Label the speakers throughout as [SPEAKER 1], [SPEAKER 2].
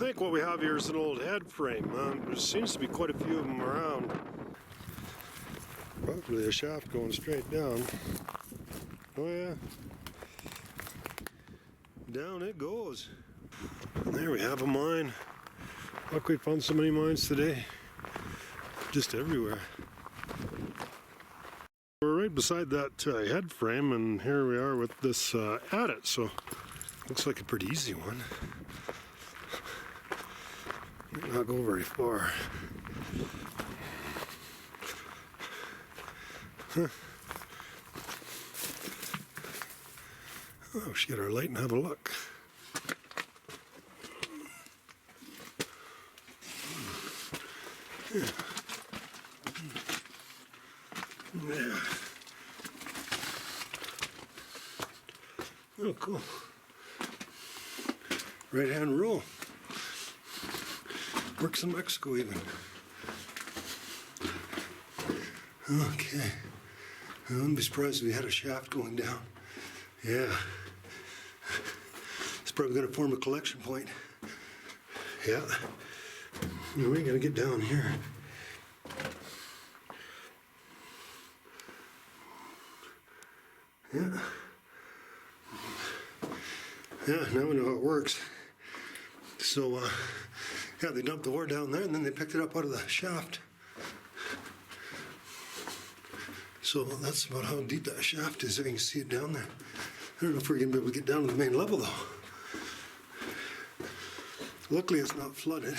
[SPEAKER 1] think what we have here is an old head frame. There seems to be quite a few of them around. Probably a shaft going straight down. Oh yeah. Down it goes. And there we have a mine. Look, we found so many mines today. Just everywhere. We're right beside that head frame, and here we are with this adit, so looks like a pretty easy one. Might not go very far. Huh. Oh, we should get our light and have a look. Yeah. Yeah. Oh, cool. Right hand rule. Works in Mexico even. Okay. I wouldn't be surprised if we had a shaft going down. Yeah. It's probably going to form a collection point. Yeah. We ain't going to get down here. Yeah. Yeah, now we know how it works. So, yeah, they dumped the ore down there and then they picked it up out of the shaft. So that's about how deep that shaft is. You can see it down there. I don't know if we're going to be able to get down to the main level though. Luckily it's not flooded.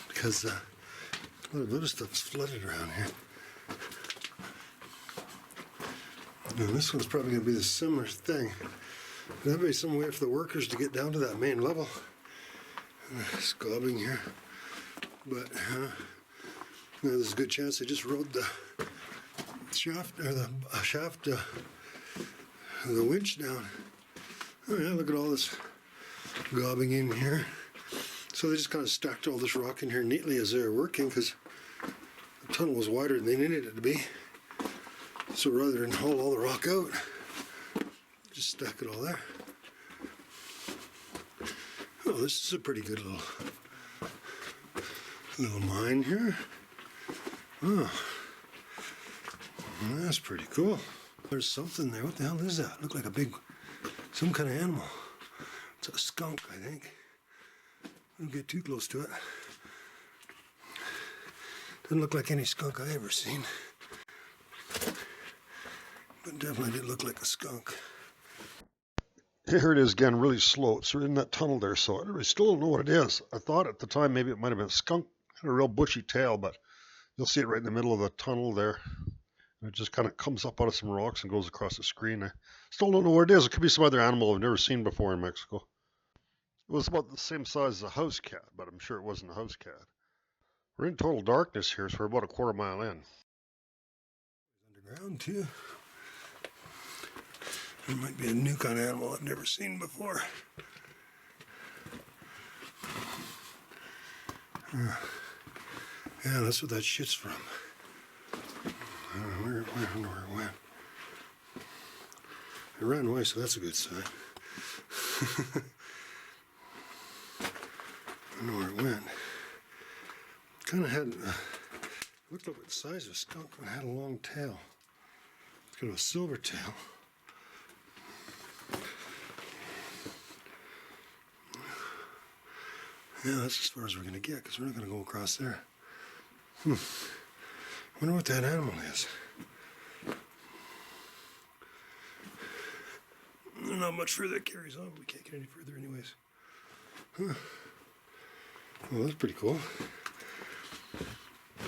[SPEAKER 1] Because a lot of other stuff's flooded around here. And this one's probably going to be the similar thing. There'll be some way for the workers to get down to that main level. Scobbing here. But there's a good chance they just rode the shaft, or the the winch down. Oh yeah, look at all this gobbing in here. So they just kind of stacked all this rock in here neatly as they were working, because the tunnel was wider than they needed it to be. So rather than haul all the rock out, just stack it all there. Oh, this is a pretty good little mine here. Oh, that's pretty cool. There's something there. What the hell is that? Look like a big, some kind of animal. It's a skunk, I think. Don't get too close to it. Doesn't look like any skunk I ever seen. But definitely did look like a skunk. Here it is again, really slow. It's in that tunnel there, so I still don't know what it is. I thought at the time maybe it might have been a skunk. It had a real bushy tail, but you'll see it right in the middle of the tunnel there. And it just kind of comes up out of some rocks and goes across the screen. I still don't know what it is. It could be some other animal I've never seen before in Mexico. It was about the same size as a house cat, but I'm sure it wasn't a house cat. We're in total darkness here, so we're about a quarter mile in. Underground too. There might be a new kind of animal I've never seen before. Yeah, that's what that shit's from. Where it went. It ran away, so that's a good sign. I don't know where it went. Kind of had, looked like the size of a skunk, but it had a long tail. It's got a silver tail. Yeah, that's as far as we're going to get, because we're not going to go across there. I wonder what that animal is. Not much further it carries on, but we can't get any further anyways. Huh. Well, that's pretty cool.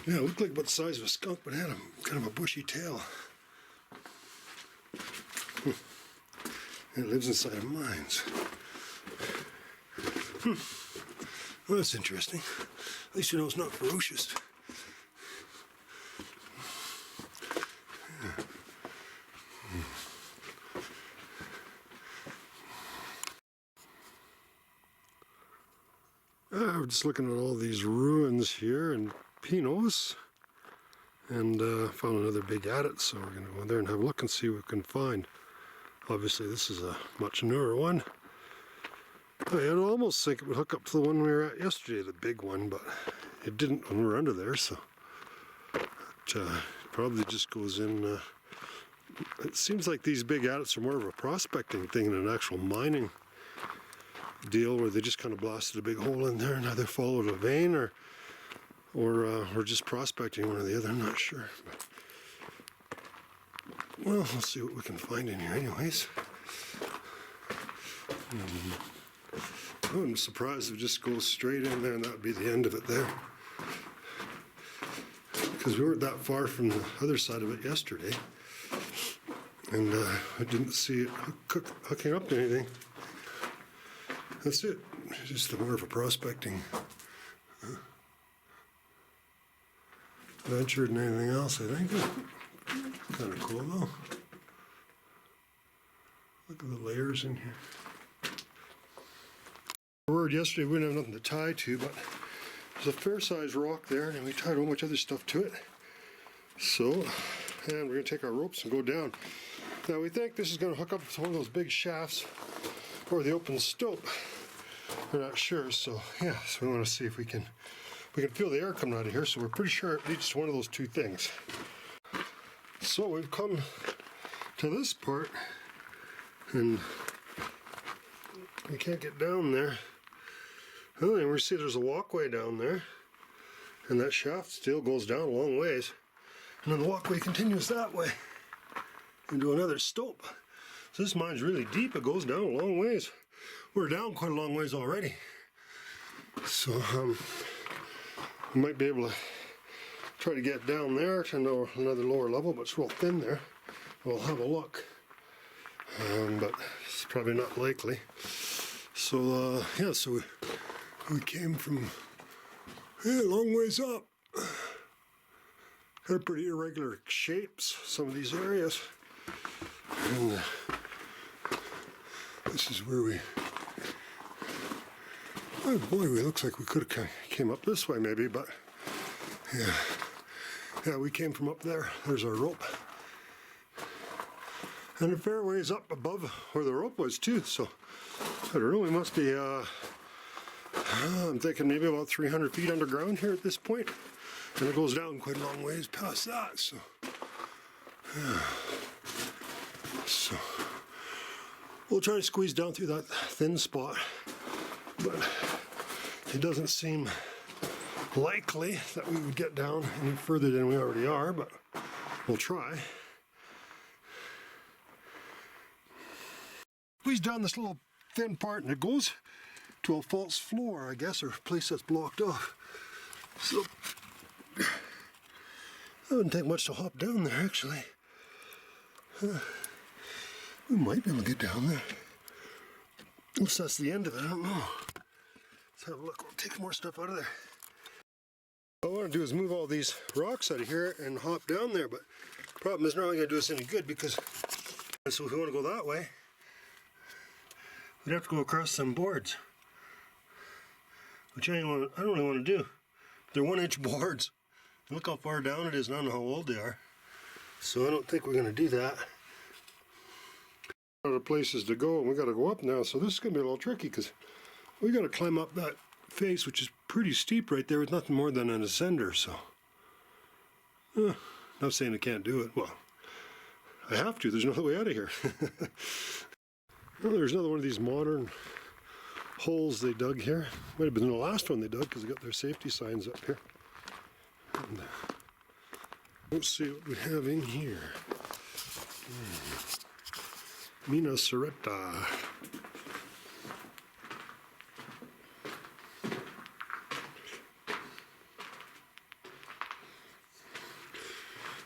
[SPEAKER 1] Yeah, it looked like about the size of a skunk, but it had kind of a bushy tail. It lives inside of mines. Well, that's interesting. At least you know it's not ferocious. We're just looking at all these ruins here in Pinos, and found another big adit, so we're going to go in there and have a look and see what we can find. Obviously this is a much newer one, I'd almost think it would hook up to the one we were at yesterday, the big one, but it didn't when we were under there, so it probably just goes in. It seems like these big adits are more of a prospecting thing than an actual mining deal, where they just kind of blasted a big hole in there and either followed a vein or just prospecting, one or the other. I'm not sure. But, well, we'll see what we can find in here anyways. I wouldn't be surprised if it just goes straight in there and that would be the end of it there. Because we weren't that far from the other side of it yesterday. And I didn't see it hooking up to anything. That's it. It's just more of a prospecting venture than anything else, I think. Kind of cool though. Look at the layers in here. Word yesterday we didn't have nothing to tie to, but there's a fair sized rock there and we tied a whole bunch of other stuff to it. So, and we're going to take our ropes and go down. Now we think this is going to hook up to one of those big shafts or the open stope. We're not sure, so yeah, so we want to see if we can feel the air coming out of here, so we're pretty sure it leads to one of those two things. So we've come to this part and we can't get down there. Oh, and we see there's a walkway down there, and that shaft still goes down a long ways, and then the walkway continues that way into another stope. So this mine's really deep. It goes down a long ways. We're down quite a long ways already. So we might be able to try to get down there to another lower level, but it's real thin there. We'll have a look. But it's probably not likely. So yeah, so we came from a long ways up. Got pretty irregular shapes, some of these areas. And this is where we, oh boy, it looks like we could have came up this way maybe, but yeah, we came from up there. There's our rope. And the fair ways up above where the rope was too, so I don't know, we must be, I'm thinking maybe about 300 feet underground here at this point. And it goes down quite a long ways past that, so. Yeah. So, we'll try to squeeze down through that thin spot, but it doesn't seem likely that we would get down any further than we already are, but we'll try. Squeeze down this little thin part and it goes to a false floor, I guess, or a place that's blocked off. So, it wouldn't take much to hop down there, actually. We might be able to get down there. Unless that's the end of it, I don't know. Let's have a look. We'll take more stuff out of there. What I want to do is move all these rocks out of here and hop down there, but the problem is not really going to do us any good because, so if we want to go that way, we'd have to go across some boards, which I don't really want to do. They're 1-inch boards. Look how far down it is, and I don't know how old they are. So I don't think we're going to do that. Other places to go, and we got to go up now, so this is going to be a little tricky because we got to climb up that face, which is pretty steep right there with nothing more than an ascender. So, not saying I can't do it. Well, I have to. There's no other way out of here. Well, there's another one of these modern holes they dug here. Might have been the last one they dug because they got their safety signs up here. And, let's see what we have in here. Mina serrata.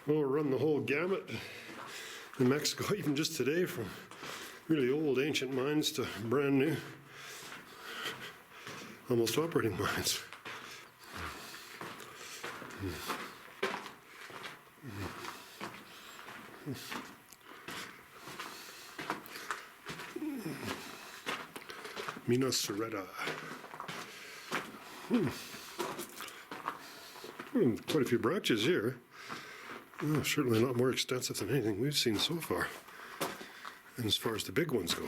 [SPEAKER 1] We'll run the whole gamut in Mexico, even just today, from really old ancient mines to brand new, almost operating mines. Mina serrata. Quite a few branches here. Oh, certainly a lot more extensive than anything we've seen so far, and as far as the big ones go.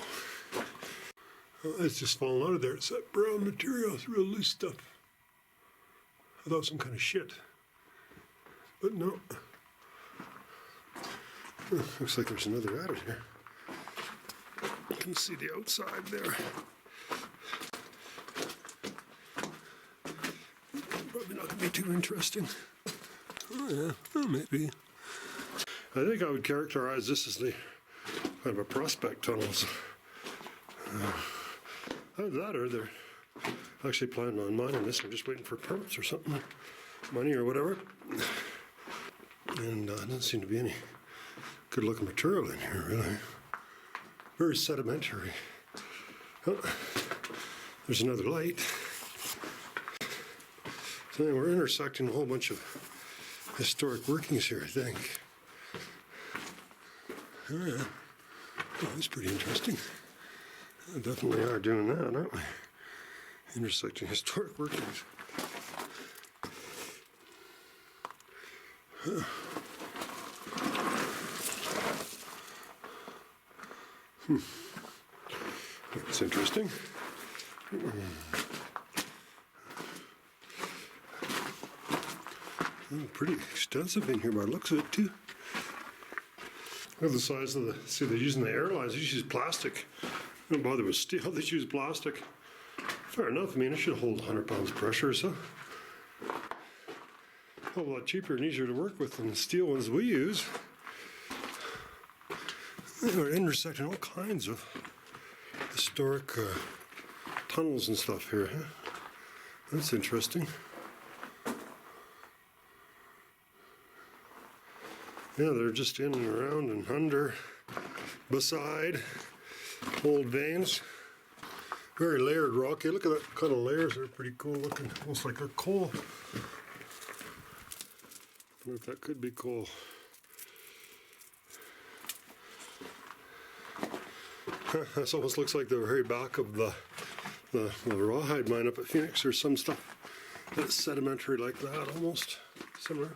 [SPEAKER 1] It's just fallen out of there. It's that brown material. It's real loose stuff. I thought it was some kind of shit. But no. Looks like there's another adder here. You can see the outside there. Probably not going to be too interesting. Oh yeah, oh, maybe. I think I would characterize this as the kind of a prospect tunnels. Either that or they're actually planning on mining this. They're just waiting for permits or something, money or whatever. And doesn't seem to be any good looking material in here, really. Very sedimentary. Oh, there's another light. So anyway, we're intersecting a whole bunch of historic workings here, I think. Oh yeah, oh, that's pretty interesting. We definitely are doing that, aren't we? Intersecting historic workings. Huh. That's interesting. Pretty extensive in here by the looks of it too. Look at the size of the, see they're using the airlines, they just use plastic. They don't bother with steel, they just use plastic. Fair enough, I mean it should hold 100 pounds pressure, so. A whole lot cheaper and easier to work with than the steel ones we use. We're intersecting all kinds of historic tunnels and stuff here. Huh? That's interesting. Yeah, they're just in and around and under, beside old veins. Very layered rock. Hey, look at that kind of layers. They're pretty cool looking. Almost like a coal. I wonder if that could be coal. This almost looks like the very back of the rawhide mine up at Phoenix. There's some stuff that's sedimentary like that, almost similar.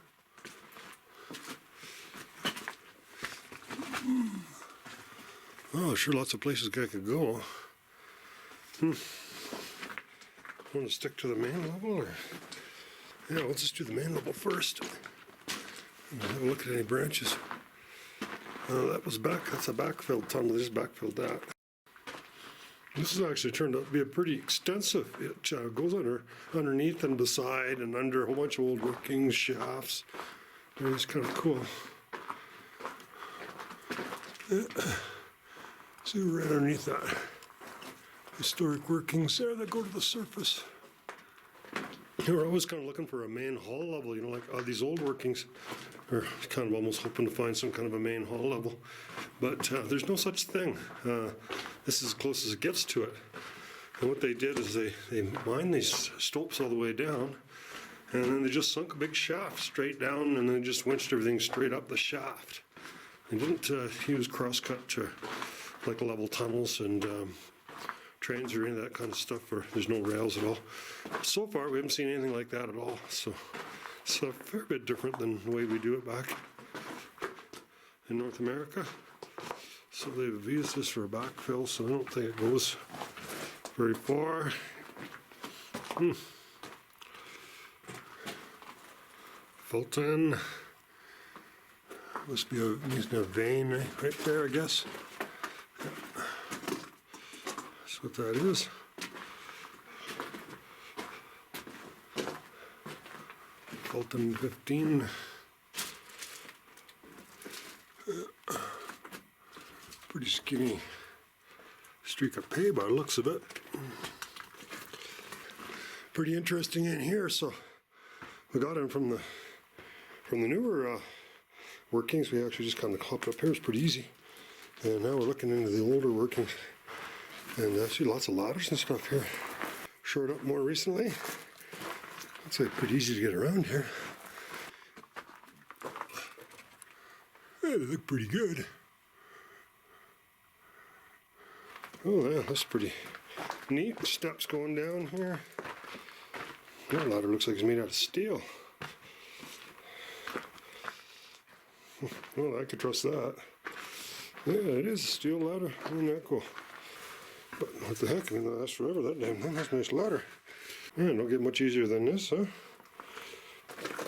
[SPEAKER 1] Oh, sure, lots of places I could go. Want to stick to the main level, or yeah, we'll just do the main level first. And have a look at any branches. That was back. That's a backfilled tunnel. They just backfilled that. This has actually turned out to be a pretty extensive. It goes underneath and beside and under a whole bunch of old workings, shafts. It's kind of cool. See, right underneath that historic workings there that go to the surface. We're always kind of looking for a main hall level, you know, like these old workings. We're kind of almost hoping to find some kind of a main hall level, but there's no such thing. This is as close as it gets to it. And what they did is they mined these stopes all the way down, and then they just sunk a big shaft straight down, and then just winched everything straight up the shaft. They didn't use crosscut to like level tunnels and trains or any of that kind of stuff where there's no rails at all. So far we haven't seen anything like that at all, so it's a fair bit different than the way we do it back in North America. So they've used this for a backfill, so I don't think it goes very far. Fulton. Must be using a vein right there, I guess. That's what that is. Fulton 15. Pretty skinny streak of pay by the looks of it. Pretty interesting in here. So we got in from the newer workings. We actually just kind of hopped up here. It's pretty easy. And now we're looking into the older workings. And I see lots of ladders and stuff here. Shored up more recently. It's like pretty easy to get around here. Yeah, they look pretty good. Oh yeah, that's pretty neat. Steps going down here. That ladder looks like it's made out of steel. Well, I could trust that. Yeah, it is a steel ladder. Isn't that cool? But what the heck, I mean, that's forever, that damn thing. That's a nice ladder. Man, don't get much easier than this, huh?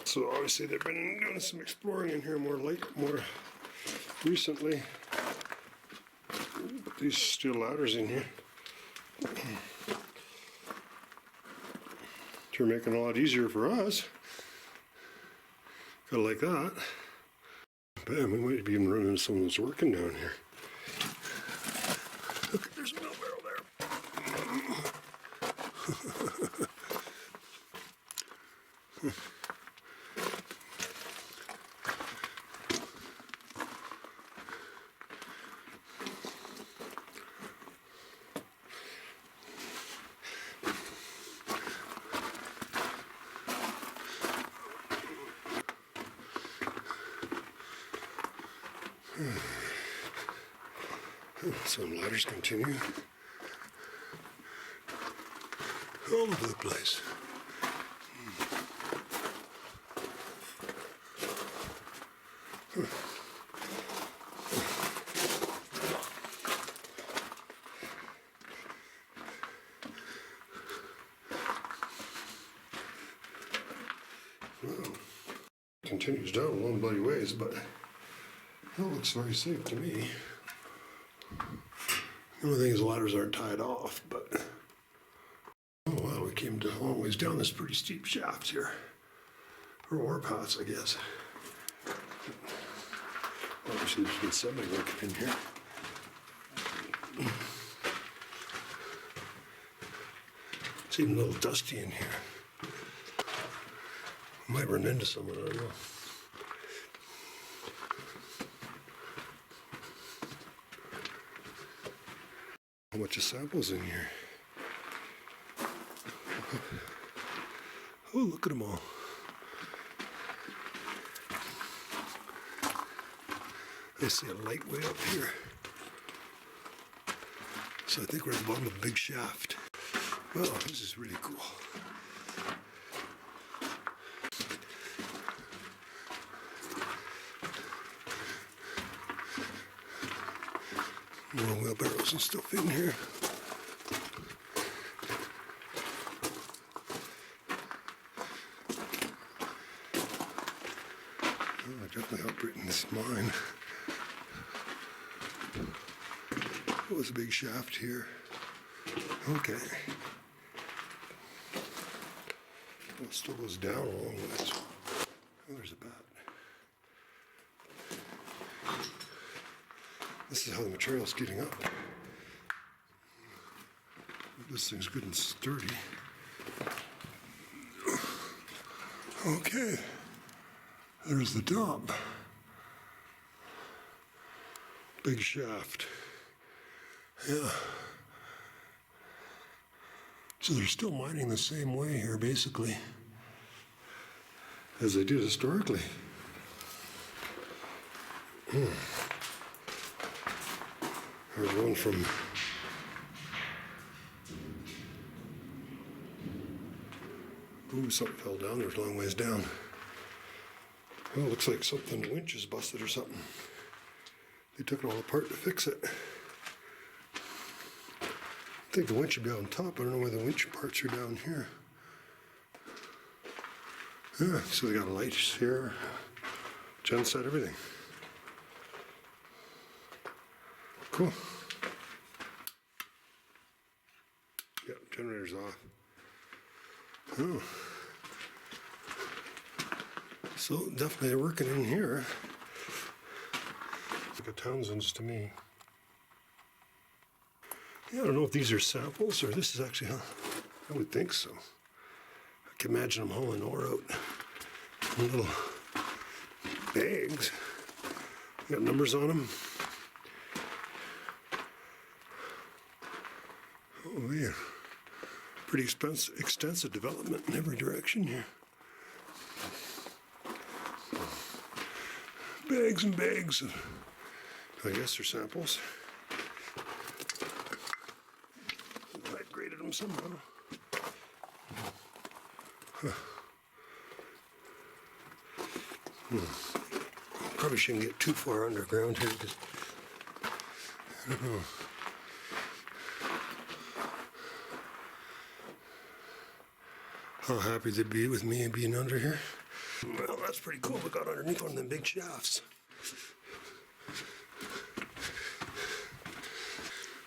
[SPEAKER 1] So obviously they've been doing some exploring in here more recently. Put these steel ladders in here. They're making it a lot easier for us. Kind of like that. Bam, we might be even running into someone that's working down here. Look, there's a wheelbarrow there. Some ladders continue all over the place. Well, continues down a long bloody ways, but that looks very safe to me. The only thing is the ladders aren't tied off, but oh wow, we came a long ways down this pretty steep shaft here. Or ore paths, I guess. Obviously there's been somebody working in here. It's even a little dusty in here. Might run into someone, I don't know. A bunch of samples in here. Oh, look at them all. I see a light way up here. So I think we're at the bottom of a big shaft. Well, this is really cool. More wheelbarrows and stuff in here. Oh, I definitely operating this mine. Oh, there's a big shaft here. Okay. Well, it still goes down a long ways. Oh, there's a bat. This is how the material's getting up. This thing's good and sturdy. Okay, there's the top. Big shaft. Yeah. So they're still mining the same way here, basically, as they did historically. There's one from ooh, something fell down. There's a long ways down. Well, it looks like something, the winch is busted or something. They took it all apart to fix it. I think the winch should be on top. I don't know why the winch parts are down here. Yeah, so they got lights here, genset, everything. Cool. Yep, generator's off. Oh. So definitely they're working in here. Look at Townsend's to me. Yeah, I don't know if these are samples or this is actually, I would think so. I can imagine them hauling ore out in little bags. Got numbers on them. Oh yeah, pretty extensive development in every direction here. Bags and bags of, I guess they're samples. I graded them somehow. Probably shouldn't get too far underground here because I don't know. how happy they'd be with me being under here. Well, that's pretty cool. We got underneath one of them big shafts.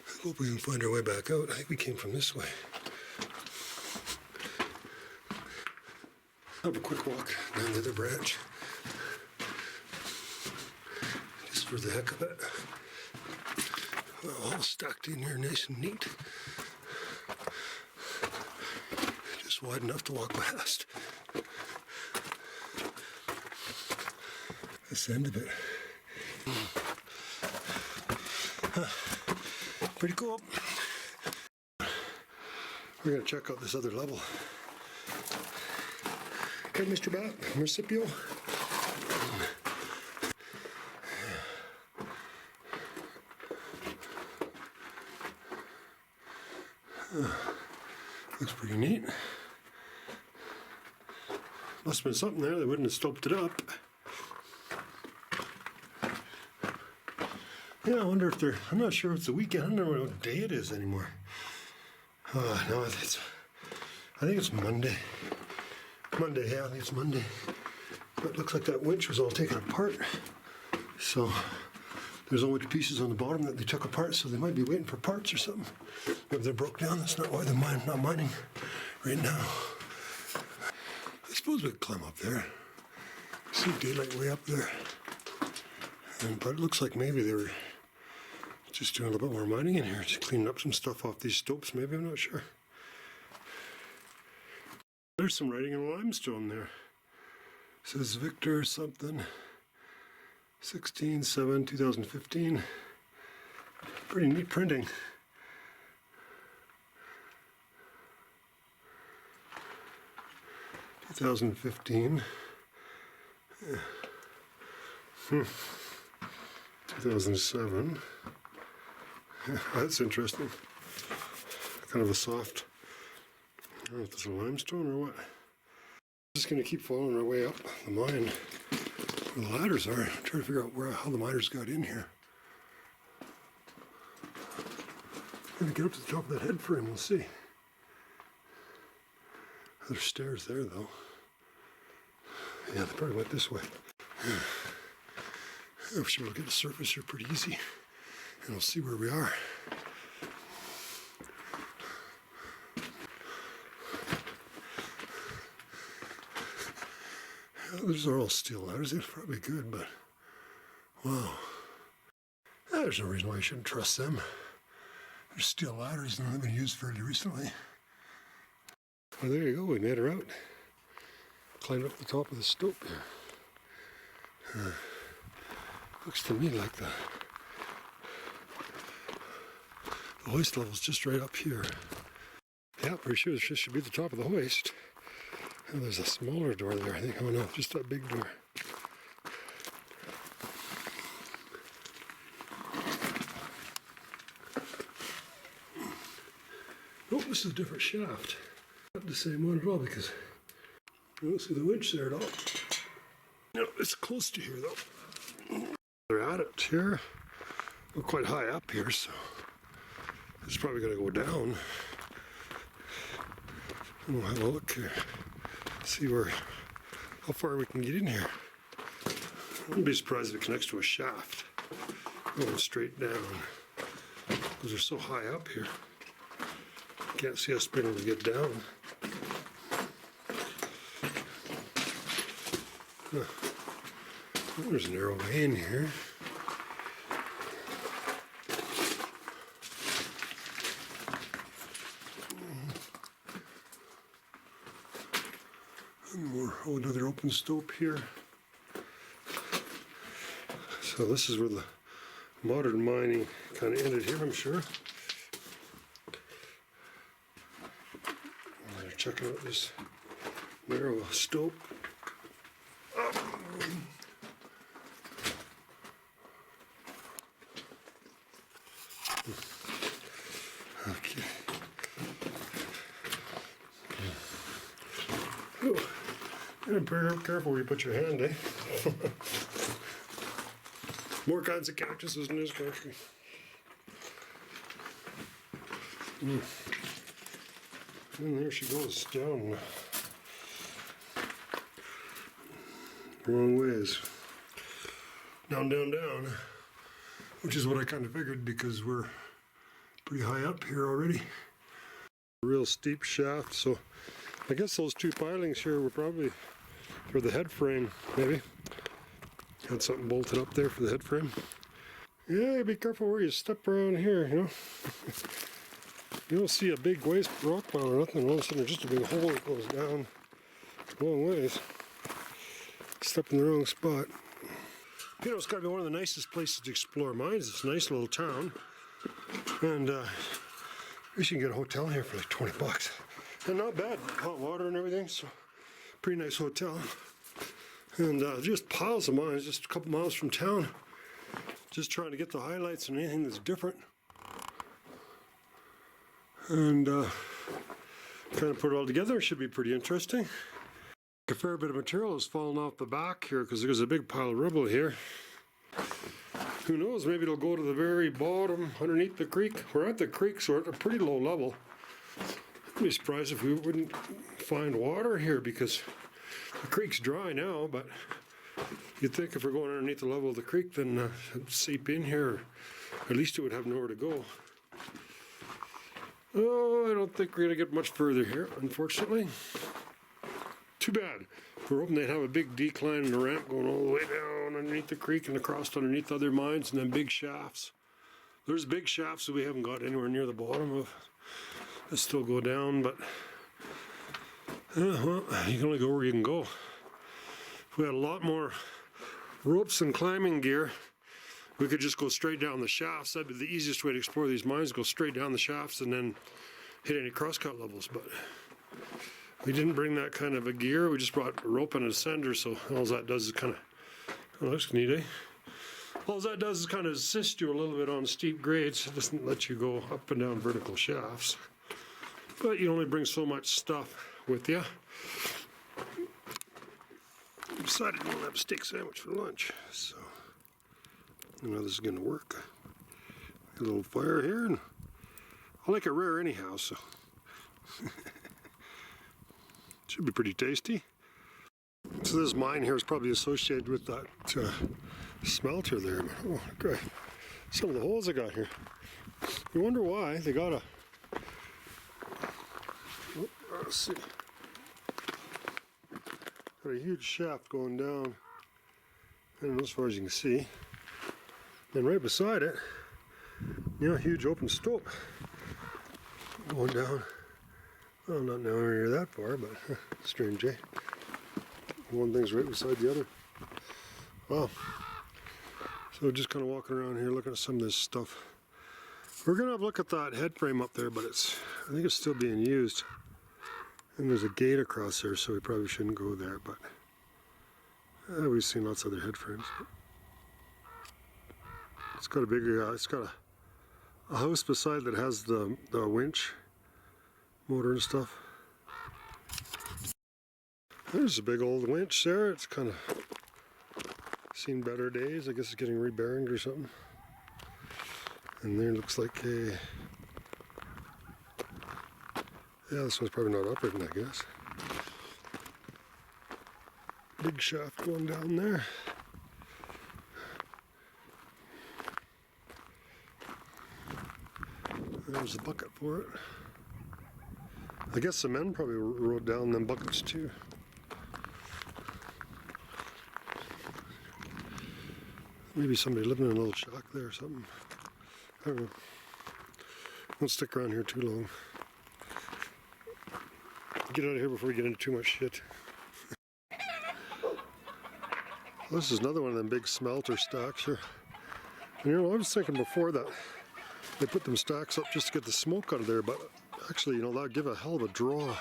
[SPEAKER 1] I hope we can find our way back out. I think we came from this way. Have a quick walk down the other branch. Just for the heck of it. Well, all stacked in here nice and neat. Just wide enough to walk past. This end of it. Pretty cool. We're going to check out this other level. Okay, Mr. Bat, Marcipio. Looks pretty neat. Must have been something there. They wouldn't have stoped it up. Yeah, I wonder if they're, I'm not sure if it's the weekend. I don't know what day it is anymore. No, I think it's Monday. Monday, yeah, I think it's Monday. But it looks like that winch was all taken apart. So there's only pieces on the bottom that they took apart, so they might be waiting for parts or something. Maybe they're broke down. That's not why they're not mining right now. I suppose we could climb up there. See daylight way up there. But it looks like maybe they were just doing a little bit more mining in here, just cleaning up some stuff off these stopes, maybe, I'm not sure. There's some writing in limestone there. It says Victor something, 16/7/2015. Pretty neat printing. Yeah. 2015. Yeah. 2007. Yeah, that's interesting. Kind of a soft, I don't know if this is limestone or what. Just going to keep following our way up the mine where the ladders are. I'm trying to figure out how the miners got in here. I'm going to get up to the top of that head frame, we'll see. There's stairs there though. Yeah, they probably went this way. I should be able to get the surface here pretty easy, and we'll see where we are. These are all steel ladders. They're probably good, but wow. There's no reason why you shouldn't trust them. They're steel ladders and they've been used fairly recently. Well, there you go. We made her out. Climbed up the top of the stope here. Looks to me like the hoist level's just right up here. Yeah, pretty sure this should be the top of the hoist. Oh, there's a smaller door there, I think. Oh no, just that big door. Oh, this is a different shaft. Not the same one at all because I don't see the winch there at all. No, it's close to here though. They're at it here. We're quite high up here, so it's probably going to go down. We'll have a look here. See how far we can get in here. I wouldn't be surprised if it connects to a shaft going straight down because they're so high up here. Can't see us being able to get down. Huh. Oh, there's a narrow way in here. Oh, another open stope here. So this is where the modern mining kind of ended here, I'm sure. They're checking out this narrow stope. Okay. Oh. And be careful where you put your hand, eh? More kinds of cactuses in this country. And there she goes down Wrong ways. Down, down, down. Which is what I kind of figured because we're pretty high up here already. Real steep shaft, so I guess those two pilings here were probably for the head frame, maybe. Had something bolted up there for the head frame. Yeah, be careful where you step around here, you know. You don't see a big waste rock pile or nothing, all of a sudden there's just a big hole that goes down a long ways. Step in the wrong spot. You know, it's got to be one of the nicest places to explore mines. It's a nice little town. And we should get a hotel here for like 20 bucks. And not bad, hot water and everything, so pretty nice hotel. And just piles of mines, just a couple miles from town. Just trying to get the highlights and anything that's different. And kind of put it all together. It should be pretty interesting. A fair bit of material has fallen off the back here because there's a big pile of rubble here. Who knows, maybe it'll go to the very bottom underneath the creek. We're at the creek, so we're at a pretty low level. I'd be surprised if we wouldn't find water here because the creek's dry now, but you'd think if we're going underneath the level of the creek, then it'd seep in here. Or at least it would have nowhere to go. Oh, I don't think we're going to get much further here, unfortunately. Too bad. We're hoping they'd have a big decline in the ramp going all the way down underneath the creek and across underneath other mines and then big shafts. There's big shafts that we haven't got anywhere near the bottom of. That still go down, but well, you can only go where you can go. If we had a lot more ropes and climbing gear, we could just go straight down the shafts. That'd be the easiest way to explore these mines, go straight down the shafts and then hit any crosscut levels. But we didn't bring that kind of a gear. We just brought a rope and a sender, so all that does is kind of, oh, looks neat, eh? All that does is kind of assist you a little bit on steep grades. It doesn't let you go up and down vertical shafts. But you only bring so much stuff with you. I decided to have a steak sandwich for lunch, so I know this is going to work. A little fire here, and I like it rare anyhow, so should be pretty tasty. So this mine here is probably associated with that smelter there. Oh, great. Some of the holes they got here. You wonder why they got a... Oh, let's see. Got a huge shaft going down, I don't know, as far as you can see. And right beside it, you know, a huge open stope going down. Well, not nowhere near that far, but strange, eh? One thing's right beside the other. Wow. So just kind of walking around here looking at some of this stuff. We're going to have a look at that head frame up there, but I think it's still being used. And there's a gate across there, so we probably shouldn't go there, but we've seen lots of other head frames. It's got a big, it's got a house beside that has the winch motor and stuff. There's a big old winch there. It's kind of seen better days. I guess it's getting rebearinged or something. And there looks like a... Yeah, this one's probably not operating, I guess. Big shaft going down there. There's a bucket for it. I guess the men probably rode down them buckets too. Maybe somebody living in a little shack there or something. I don't know. Won't stick around here too long. Get out of here before we get into too much shit. This is another one of them big smelter stacks here. And you know, I was thinking before that they put them stacks up just to get the smoke out of there, but actually, you know, that'd give a hell of a draw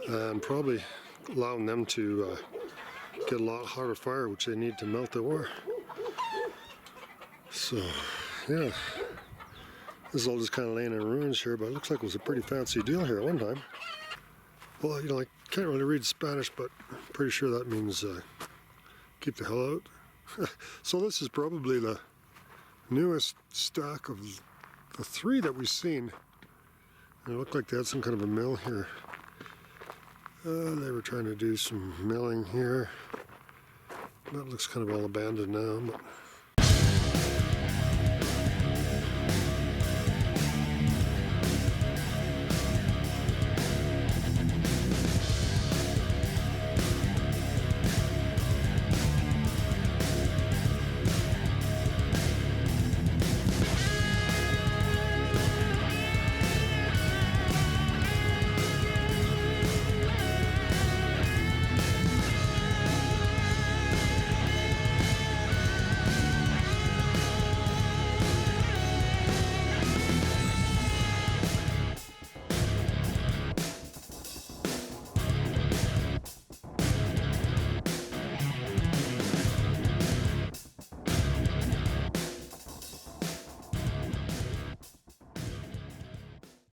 [SPEAKER 1] and probably allowing them to get a lot hotter fire, which they need to melt the ore. So, yeah, this is all just kind of laying in ruins here, but it looks like it was a pretty fancy deal here at one time. Well, you know, I can't really read Spanish, but I'm pretty sure that means keep the hell out. So this is probably the newest stack of the three that we've seen. And it looked like they had some kind of a mill here. They were trying to do some milling here. That looks kind of all abandoned now, but